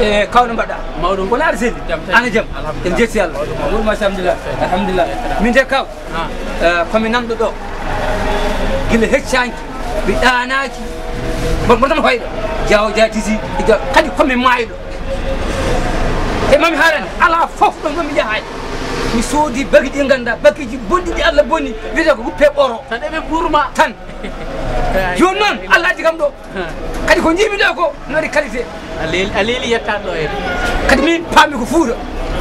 e kawno mbaɗɗa mawɗum wona aɗa selli ana jaam en jetti Allah wol machallah alhamdulillah min de kaw komi nanɗo ɗo gila heccanki mi ɗanaki bon tan fayɗo jawo jatisi kadi komi mayɗo e mami haalani ala fof ɗo mami yahay mi soodi bagi ɗi ganda bagiji bonɗi ɗi Allah bonni wiyete ko wuppe ɓoro tan eɓe ɓurma tan joni noon Allah addi kam ɗo kadi ko jimi ɗo ko no waɗi qualité a leeli yettaɗo ɗo en kadi min paami ko Fouta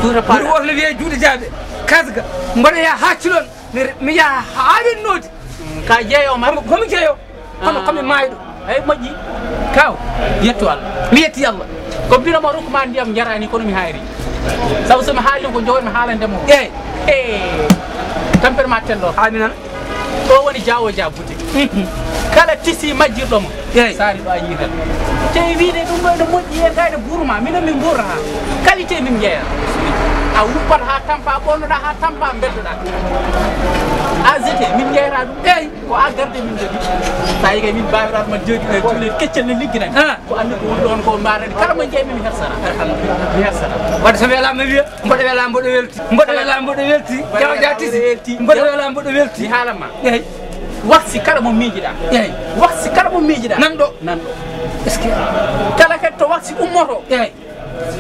ɓuri woto no wiye juuɗe jaaɓe kasga mbaɗoya haccilon mi yaha haawinnode ka jeeyoma komi jeeyo kono komi mayɗo eyi moƴƴi kaw yettu Allah mi yetti Allah ko mbinoma rokkuma ndiyam jarani kono mi hayri sabu somi haalni ko jogoni mi haalandemo eyyi tampere ma tello haami nan ɗo woni Diawo Dia boutique kala tisi majjirɗomo sari ɗo a yiitan tewi wiide ɗum ɗo ene moƴƴi e gayde ɓurma minen min ɓurra ha qualité min jeeya a wuppat ha tampa ɓonnoɗa ha tampa beddoɗa a zete min jeeyata ɗum eyyi ko a garde min jogui sa yiga min bawirat ma jogui cuule keccel ne ligginani ko andi ko woni ɗon ko mbaɗani kala mo jeeymi mi hersata alhamdulillah mi hersata wadde so welama wiya mboɗo welama mboɗo welti mboɗo welama mboɗo welti Diawo Dia tisi mboɗo welama mboɗo welti mi haalanma eyyi waxsi kala mo miijiɗa eyyi waxsi kala mo miijiɗa nanɗo est ce que kala kadi to waxsi ummoto eyyi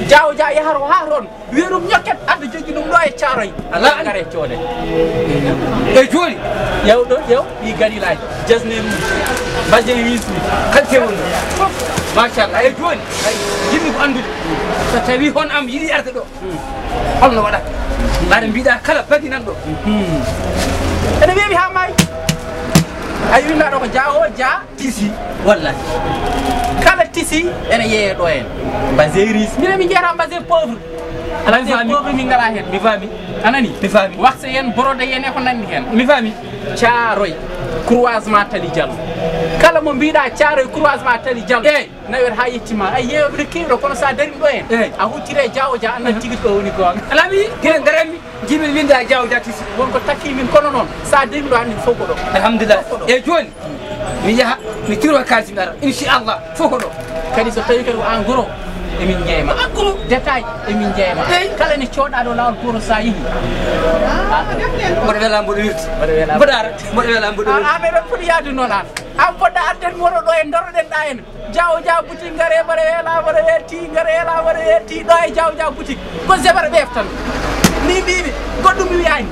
Diawo Dia yaharo ha toon wiya ɗum ñokket adda jogui ɗum ɗo e Thiaroye ala gara e coode e joni ƴew ɗo ƴew ɗi garilaji jasneruji bajen wismi qualité wonno fof machallah e joni yimɓe ko andude so tawi hon am yiiɗi arde ɗo holno waɗata mbaɗa mbiɗa kala bagi nan ɗo ene weeɓi ha maayi ay winnaɗo ko Diawo Dia tisi wallahi kala tisi ene yeeye ɗo en basé riche minen min jeeyata basé pauvre basé pauvre min ngala hen mi faami anani mi faami waxse yen borode yen e ko nandi hen mi faami Thiaroye croisement Tali Diallo kala mo mbiɗa Thiaroye croisement Tali Diallo eyyi nawet ha yettima ay yeeyoɓe no kewi ɗo kono sa darimi ɗo en eyyi a huccire Diawo Dia annan tigui ɗo woni gonga alami kene garanmi jimin winde a Diawo Dia tisi wonko takki min kono noon sa darimi ɗo hannde fof ko ɗo alhamdulillah e joni mi yaha mi tiro kalisi mi ara inchallah fof ko ɗo kadi so tawi kadi ko en gros emin jeeyma gros détail emin jeeyma kala ne coɗɗa ɗo lawol gros sa yiihi mboɗo welama mboɗo welti mboɗo mboɗo ara mboɗo welama mboɗo welti an eɗen foti yaadu noon an poɗɗa arden moɗo ɗo e doroɗen ɗa en Diawo Dia boutique ngare mbaɗa weela mbaɗa wetti ngare weela mbaɗa wetti ɗo e Diawo Dia boutique ko jeɓere ɓeef tan ni mbimi goɗɗum mi wiyani